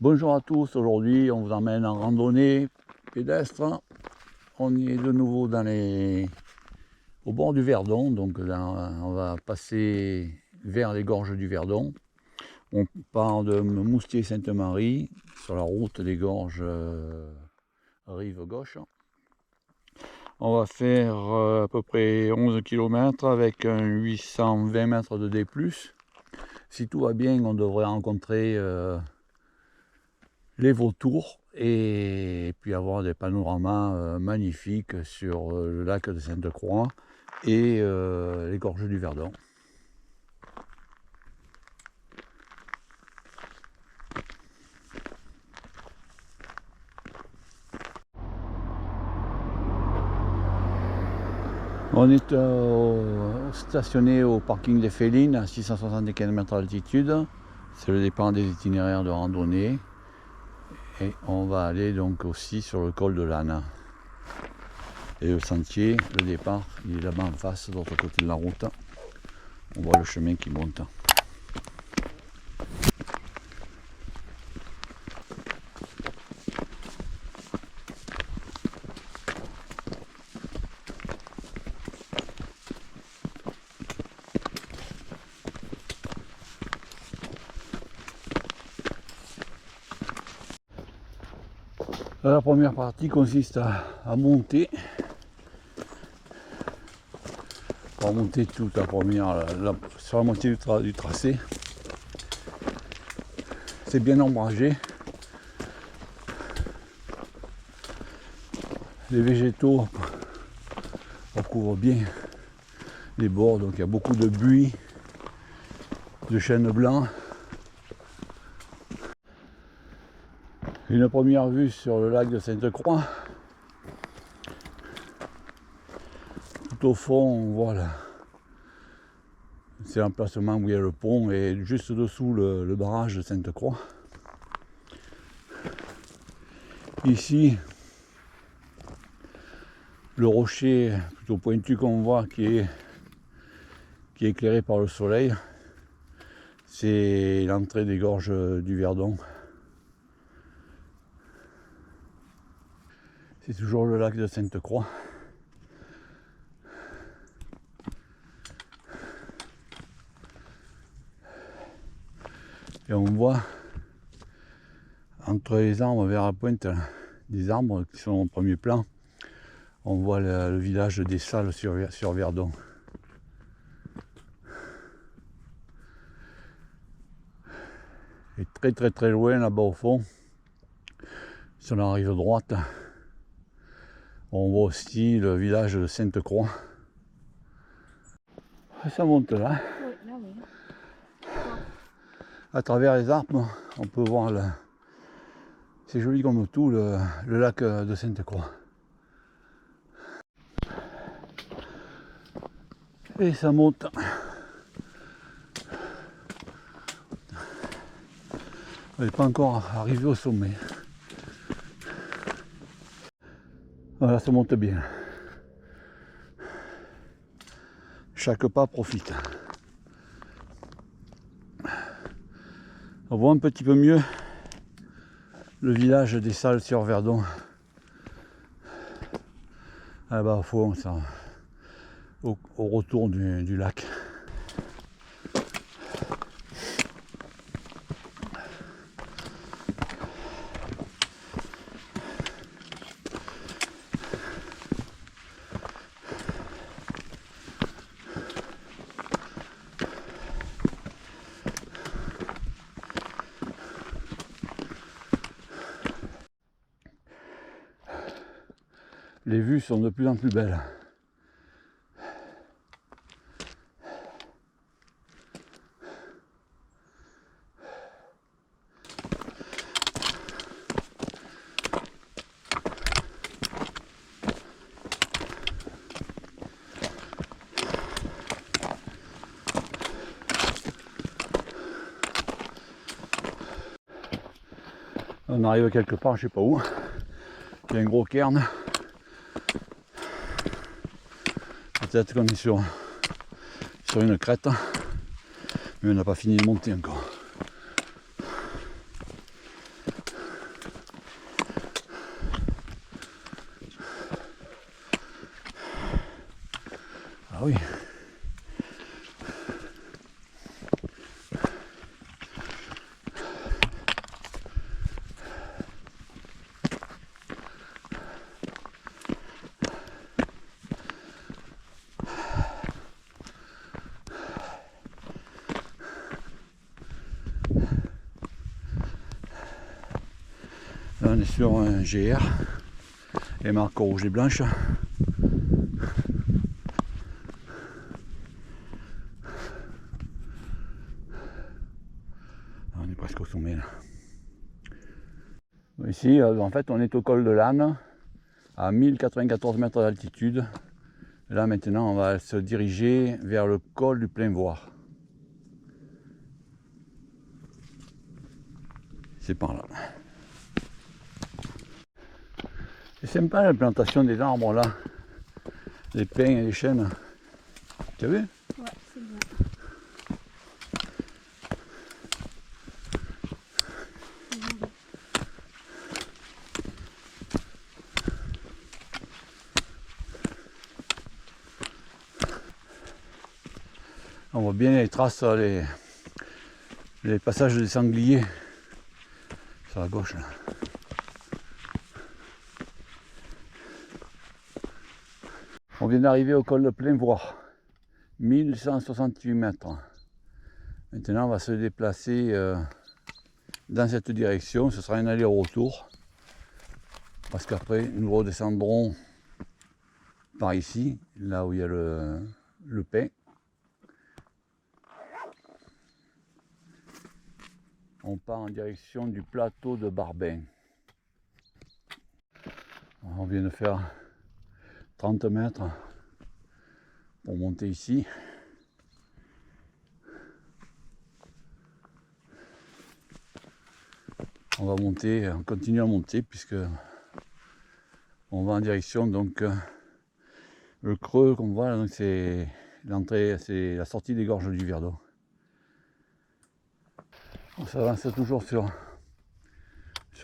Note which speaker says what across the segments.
Speaker 1: Bonjour à tous, aujourd'hui on vous emmène en randonnée pédestre. On est de nouveau au bord du Verdon, donc on va passer vers les gorges du Verdon. On part de Moustier-Sainte-Marie sur la route des gorges rive gauche. On va faire à peu près 11 km avec un 820 mètres de D+. Si tout va bien, on devrait rencontrer les vautours et puis avoir des panoramas magnifiques sur le lac de Sainte-Croix et les gorges du Verdon. On est stationné au parking des Félines à 675 mètres d'altitude. C'est le départ des itinéraires de randonnée. Et on va aller donc aussi sur le col de l'Âne. Et le sentier, le départ, il est là-bas en face, de l'autre côté de la route. On voit le chemin qui monte. La première partie consiste à monter. On va monter toute la première, sur la moitié du tracé. C'est bien ombragé. Les végétaux recouvrent bien les bords, donc il y a beaucoup de buis, de chênes blancs. Une première vue sur le lac de Sainte-Croix. Tout au fond, on voit là. C'est l'emplacement où il y a le pont et juste dessous le barrage de Sainte-Croix. Ici, le rocher plutôt pointu qu'on voit qui est éclairé par le soleil, c'est l'entrée des gorges du Verdon. C'est toujours le lac de Sainte-Croix. Et on voit entre les arbres vers la pointe des arbres qui sont au premier plan, on voit le village des Salles sur Verdon. Et très loin là-bas au fond, sur la rive droite, on voit aussi le village de Sainte-Croix. Ça monte là.
Speaker 2: Oui, là oui.
Speaker 1: À travers les arbres, on peut voir c'est joli comme tout, le lac de Sainte-Croix. Et ça monte. On n'est pas encore arrivé au sommet. Voilà, ça monte bien. Chaque pas profite. On voit un petit peu mieux le village des Salles sur Verdon. Là-bas au fond, ça, au retour du lac. Les vues sont de plus en plus belles. On arrive quelque part, je sais pas où. Il y a un gros cairn. Peut-être qu'on est sur une crête, mais on n'a pas fini de monter encore. Là on est sur un GR et marque rouge et blanche. On est presque au sommet là. Ici en fait on est au col de l'Âne à 1094 mètres d'altitude. Là maintenant on va se diriger vers le col du Plainvoir. C'est par là. C'est sympa la plantation des arbres là. Les pins et les chênes. Tu as vu?
Speaker 2: Ouais, c'est bien.
Speaker 1: On voit bien les traces, les passages des sangliers sur la gauche. Là. On vient d'arriver au col de Plainvoir, 1168 mètres. Maintenant on va se déplacer dans cette direction, ce sera un aller-retour. Parce qu'après nous redescendrons par ici, là où il y a le pin. On part en direction du plateau de Barbin. On vient de faire 30 mètres pour monter ici. On va monter, on continue à monter puisque on va en direction donc le creux qu'on voit, donc c'est l'entrée, c'est la sortie des gorges du Verdon. On s'avance toujours sur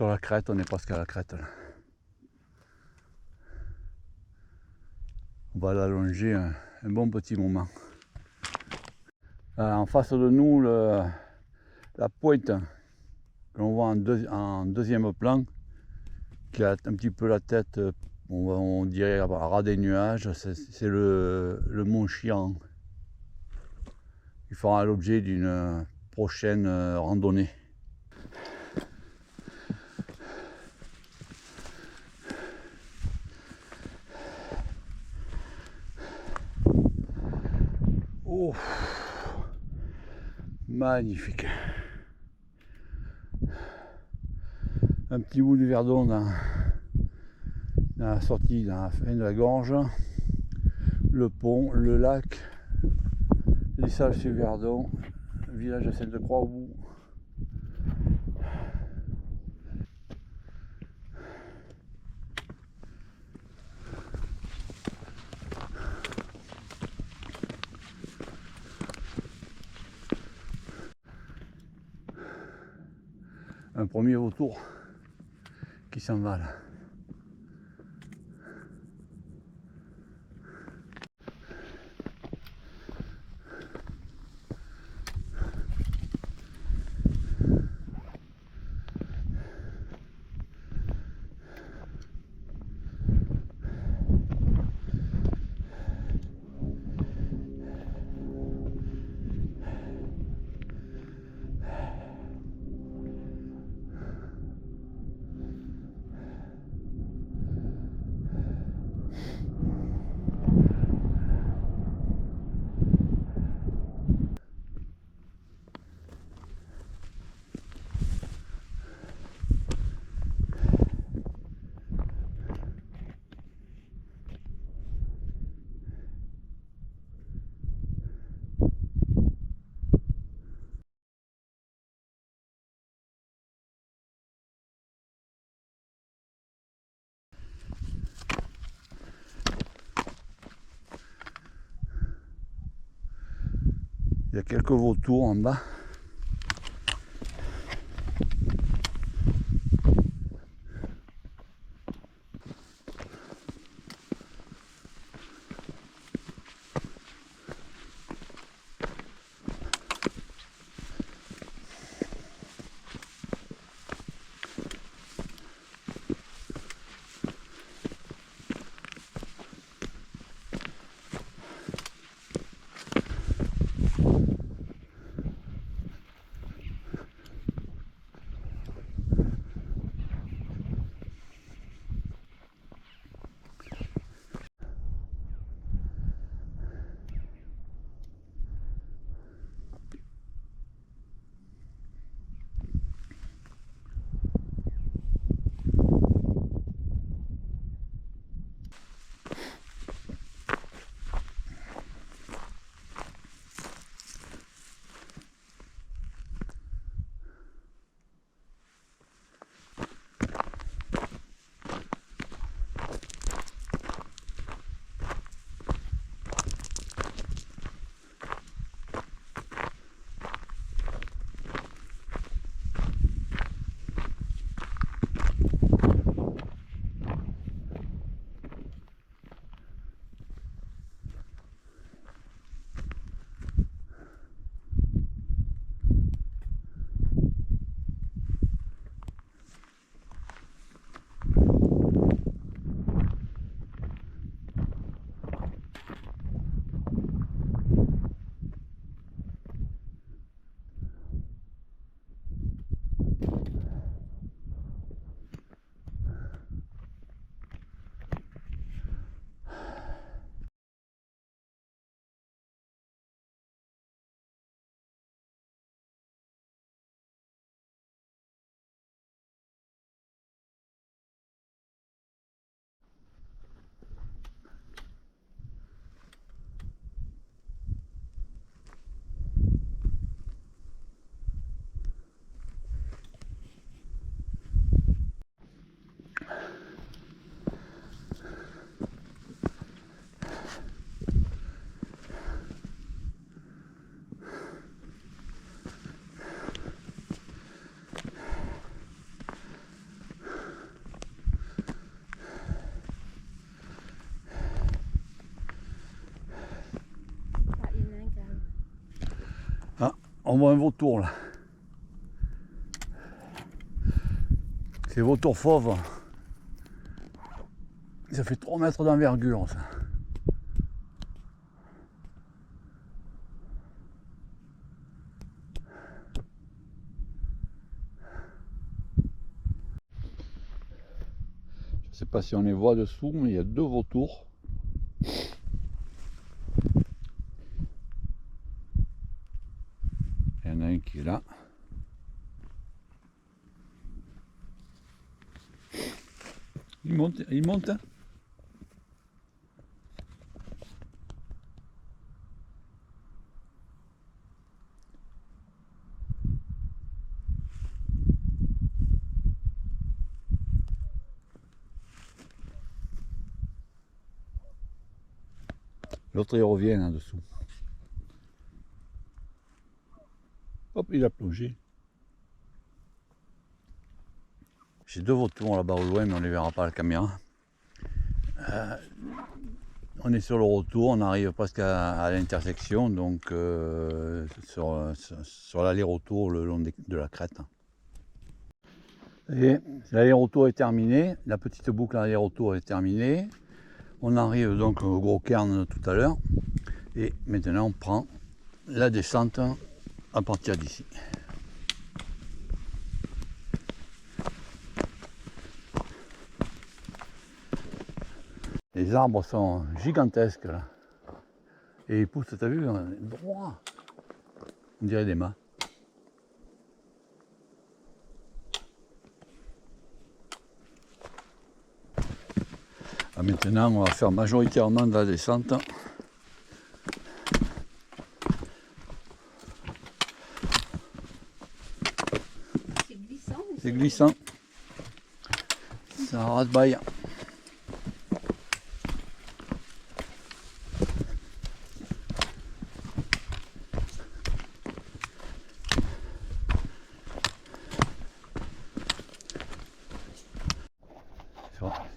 Speaker 1: la crête, on est presque à la crête là. On va l'allonger un bon petit moment. En face de nous, la pointe que l'on voit en deuxième plan, qui a un petit peu la tête, on dirait à ras des nuages, c'est le mont Chian. Il fera l'objet d'une prochaine randonnée. Oh, magnifique. Un petit bout du Verdon dans la sortie, dans la fin de la gorge. Le pont, le lac, les salles sur Verdon, le village de Sainte-Croix au bout. Un premier vautour qui s'en va là. Il y a quelques vautours en bas. Ah, on voit un vautour là. C'est vautour fauve. Ça fait 3 mètres d'envergure ça. Je ne sais pas si on les voit dessous, mais il y a 2 vautours. Il y en a un qui est là. Il monte, il monte. L'autre il revient là dessous. Hop, il a plongé. J'ai 2 vautours là-bas au loin, mais on ne les verra pas à la caméra. On est sur le retour, on arrive presque à l'intersection, donc sur l'aller-retour le long de la crête. Et l'aller-retour est terminé, la petite boucle aller-retour est terminée. On arrive donc au gros cairn tout à l'heure. Et maintenant on prend la descente à partir d'ici. Les arbres sont gigantesques là. Et ils poussent, t'as vu, droit. On dirait des mâts. Ah, maintenant on va faire majoritairement de la descente. C'est glissant. Ça rase-baille.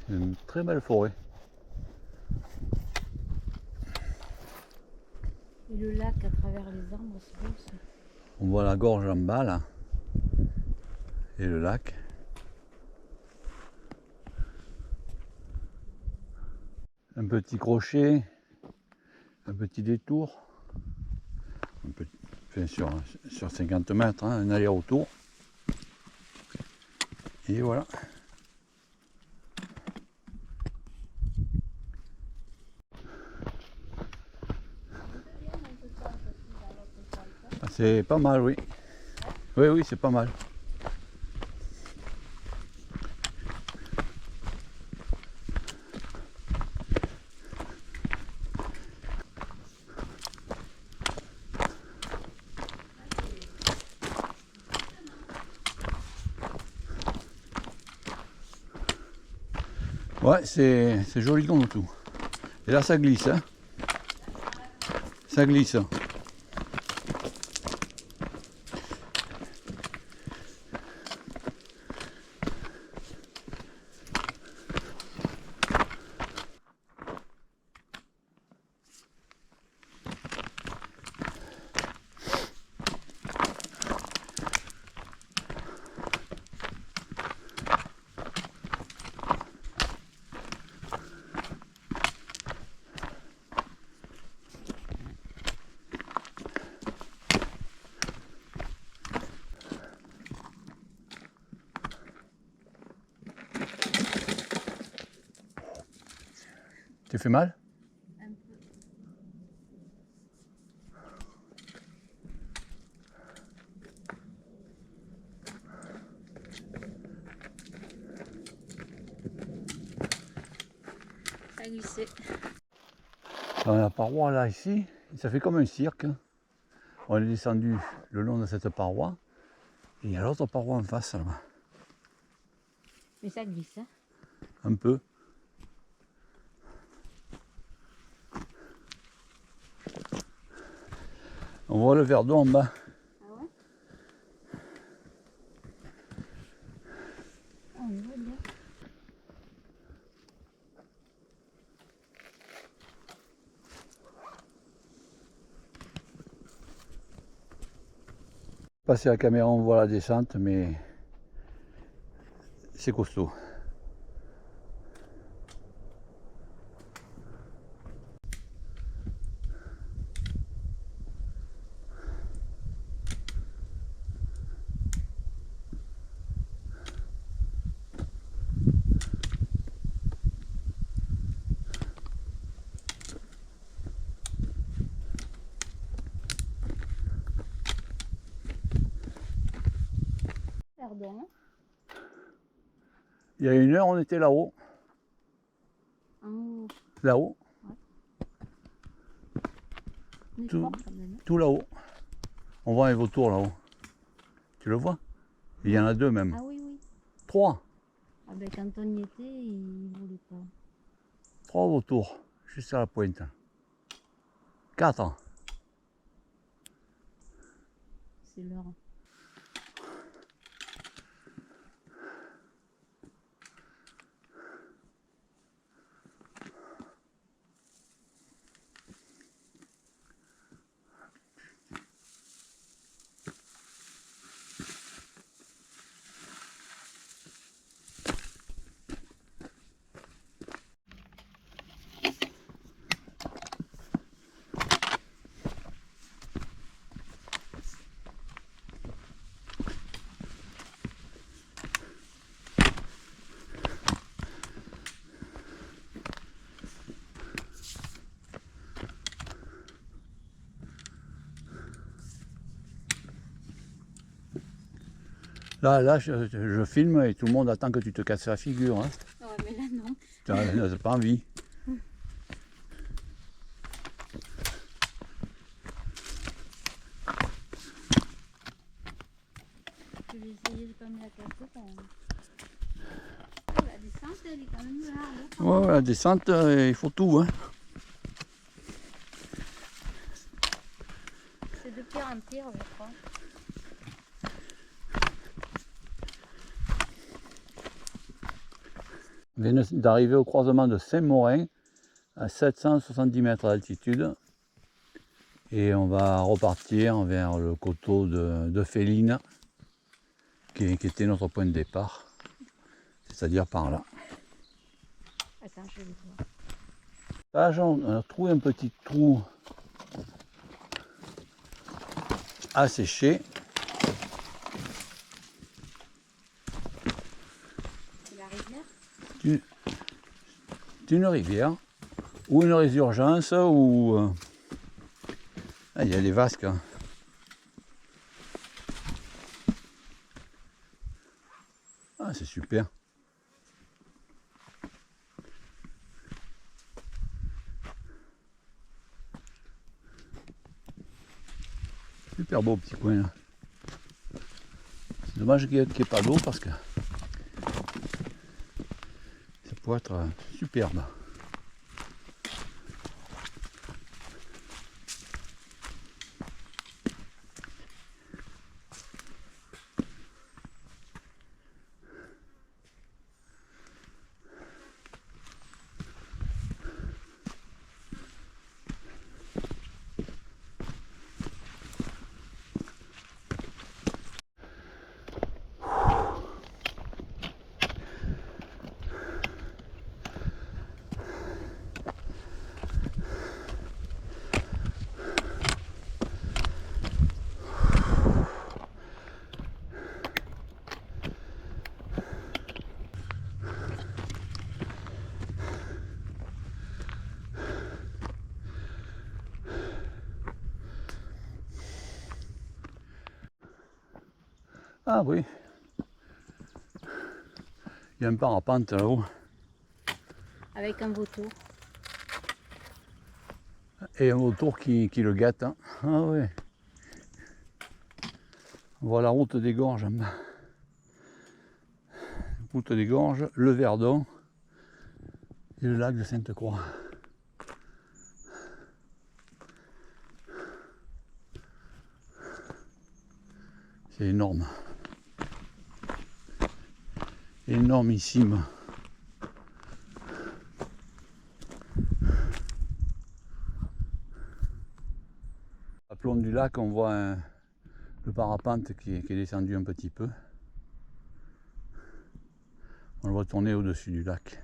Speaker 1: C'est une très belle forêt.
Speaker 2: Et le lac à travers les arbres, c'est beau ça.
Speaker 1: On voit la gorge en bas là. Et le lac. Un petit crochet, un petit détour, enfin sur 50 mètres, hein, un aller-retour. Et voilà. C'est pas mal, oui. Oui, oui, c'est pas mal. Ouais, c'est joli comme tout. Et là, ça glisse, hein. Ça glisse. T'es fait mal?
Speaker 2: Un peu. Ça a glissé.
Speaker 1: Dans la paroi là, ici, ça fait comme un cirque. On est descendu le long de cette paroi. Et il y a l'autre paroi en face là-bas.
Speaker 2: Mais ça glisse, hein.
Speaker 1: Un peu. On voit le verre d'eau en bas.
Speaker 2: Ah ouais? Ah, on le voit bien.
Speaker 1: Passer la caméra, on voit la descente, mais c'est costaud.
Speaker 2: Pardon, hein.
Speaker 1: Il y a 1 heure, on était là-haut.
Speaker 2: En haut.
Speaker 1: Là-haut,
Speaker 2: On est
Speaker 1: Tout.
Speaker 2: fort quand même.
Speaker 1: tout là-haut. On voit un vautour là-haut. Tu le vois? Il y en a 2 même.
Speaker 2: Ah oui, oui.
Speaker 1: 3.
Speaker 2: Ah ben quand on y était, il voulait pas.
Speaker 1: 3 vautours, juste à la pointe. 4.
Speaker 2: C'est l'heure.
Speaker 1: Là, je filme et tout le monde attend que tu te casses la figure. Hein.
Speaker 2: Ouais, mais là non.
Speaker 1: Tu n'as pas envie.
Speaker 2: Je vais essayer de pas me la casser quand même. Oh, la descente, elle est quand même large. Hein.
Speaker 1: Ouais, la descente, il faut tout. Hein.
Speaker 2: C'est de pire en pire, je crois.
Speaker 1: On vient d'arriver au croisement de Saint-Morin à 770 mètres d'altitude. Et on va repartir vers le coteau de Féline, qui était notre point de départ, c'est-à-dire par là.
Speaker 2: Attends, je vais le voir.
Speaker 1: Là, on a trouvé un petit trou asséché.
Speaker 2: C'est la rivière?
Speaker 1: D'une rivière, ou une résurgence, ou... Ah, il y a des vasques. Hein. Ah, c'est super. Super beau petit coin là. C'est dommage qu'il n'y ait pas d'eau parce que ça pourrait être superbe. Ah oui. Il y a un parapente là-haut.
Speaker 2: Avec un vautour.
Speaker 1: Et un vautour qui le gâte. Hein. Ah oui. On voit la route des Gorges en bas. Route des Gorges, le Verdon et le lac de Sainte-Croix. C'est énorme. Énormissime. À plomb du lac, on voit le parapente qui est descendu un petit peu. On le voit tourner au-dessus du lac.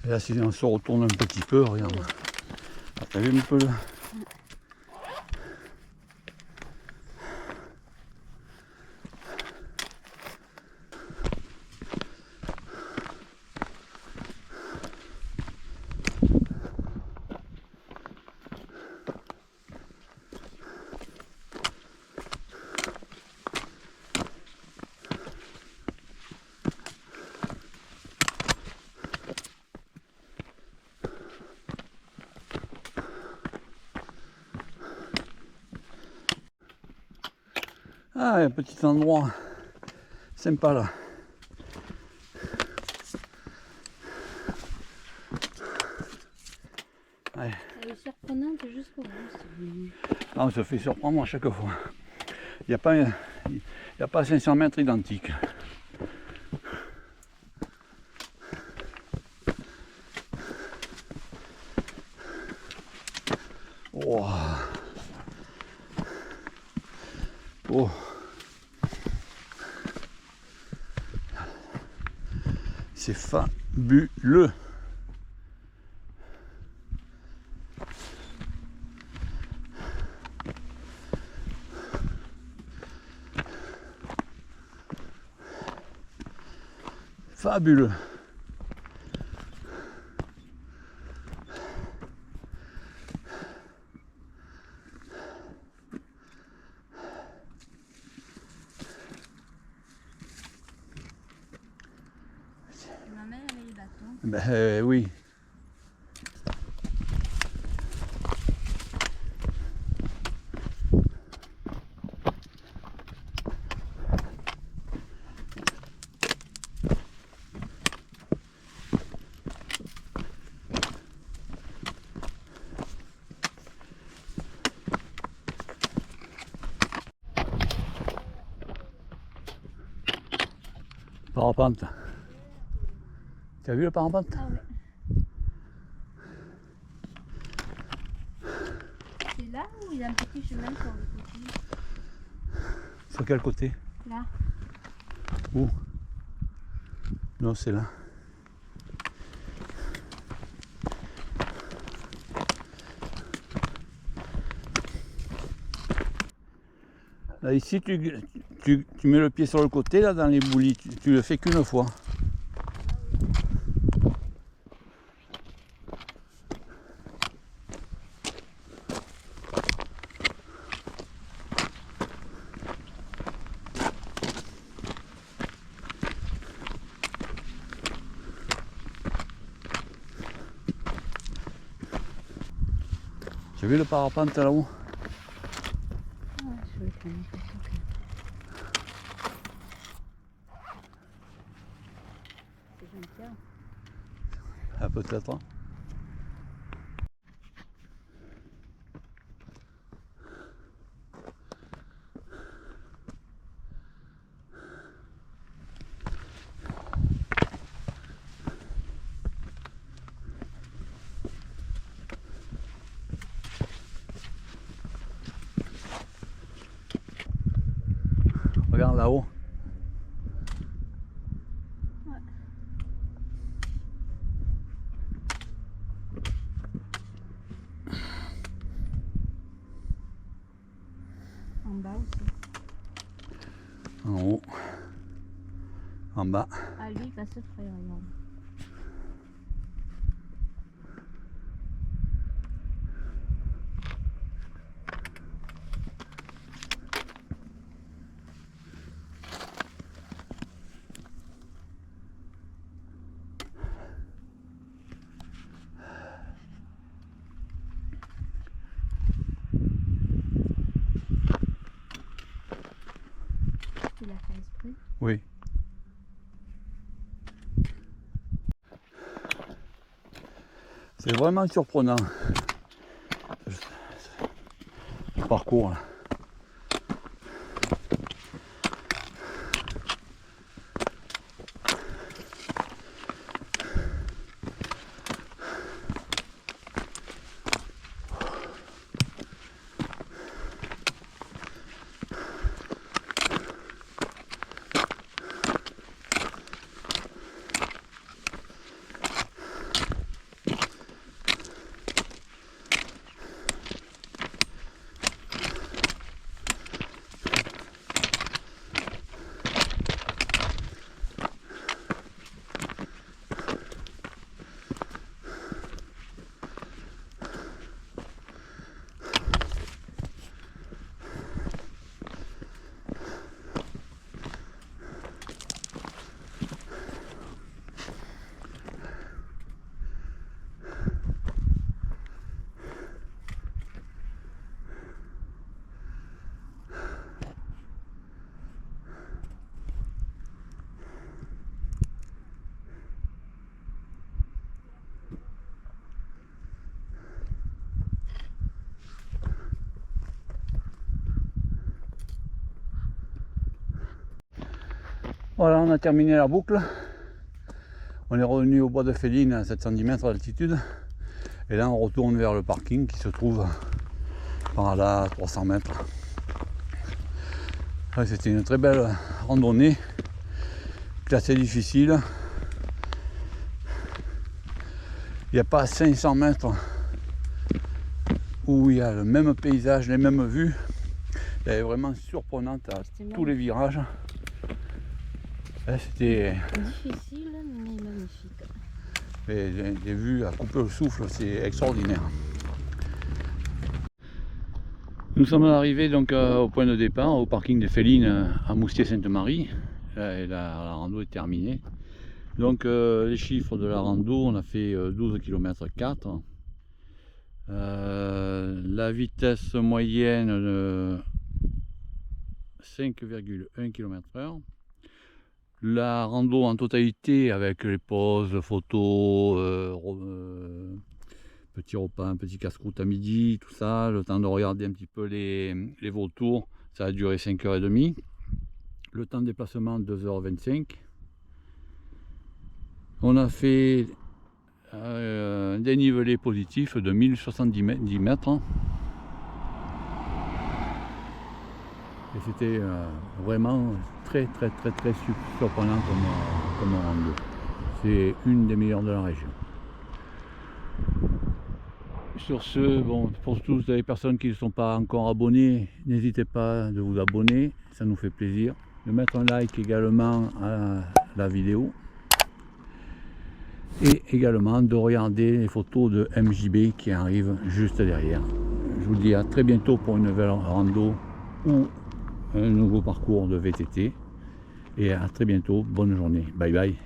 Speaker 1: Et là, si on se retourne un petit peu, regarde. T'as vu un peu là? Ah, il y a un petit endroit sympa là. Ouais.
Speaker 2: Elle est surprenante jusqu'au bout.
Speaker 1: Ah, on se fait surprendre à chaque fois. Il n'y a pas 500 mètres identiques. Wow. Oh. C'est fabuleux. Fabuleux.
Speaker 2: Ma mère avait les bâtons.
Speaker 1: Ben oui. Parapente. Tu as vu le parapente?
Speaker 2: Ah ouais. C'est là où il y a un petit chemin sur le côté.
Speaker 1: Sur quel côté?
Speaker 2: Là.
Speaker 1: Où? Non, c'est là. Là, ici, tu mets le pied sur le côté, là, dans les boulis. Tu le fais qu'une fois. Tu as vu le parapente là-haut?
Speaker 2: Ah, je vais quand même pas sûr que... C'est gentil.
Speaker 1: Ah, peut-être. Hein. Regarde là-haut.
Speaker 2: Ouais. En bas aussi.
Speaker 1: En haut. en bas.
Speaker 2: Ah, lui, il passe près, regarde. Il a fait exprès.
Speaker 1: Oui. C'est vraiment surprenant ce parcours là. Voilà, on a terminé la boucle. On est revenu au bois de Féline à 710 mètres d'altitude. Et là, on retourne vers le parking qui se trouve par là à 300 mètres. Ouais, c'était une très belle randonnée, classée difficile. Il n'y a pas 500 mètres où il y a le même paysage, les mêmes vues. Elle est vraiment surprenante à tous les virages. C'était
Speaker 2: difficile, mais magnifique.
Speaker 1: Des vues à couper le souffle, c'est extraordinaire. Nous sommes arrivés donc au point de départ, au parking des Félines à Moustier-Sainte-Marie. La rando est terminée. Donc les chiffres de la rando, on a fait 12 km 4. La vitesse moyenne de 5,1 km/h. La rando en totalité avec les pauses, photos, petit repas, petit casse-croûte à midi, tout ça, le temps de regarder un petit peu les vautours, ça a duré 5h30. Le temps de déplacement 2h25. On a fait un dénivelé positif de 1070 mètres. Et c'était vraiment très surprenant comme rando. C'est une des meilleures de la région. Sur ce, bon, pour tous les personnes qui ne sont pas encore abonnées, n'hésitez pas de vous abonner, ça nous fait plaisir. De mettre un like également à la vidéo. Et également de regarder les photos de MJB qui arrivent juste derrière. Je vous dis à très bientôt pour une nouvelle rando ou un nouveau parcours de VTT. Et à très bientôt, bonne journée, bye bye.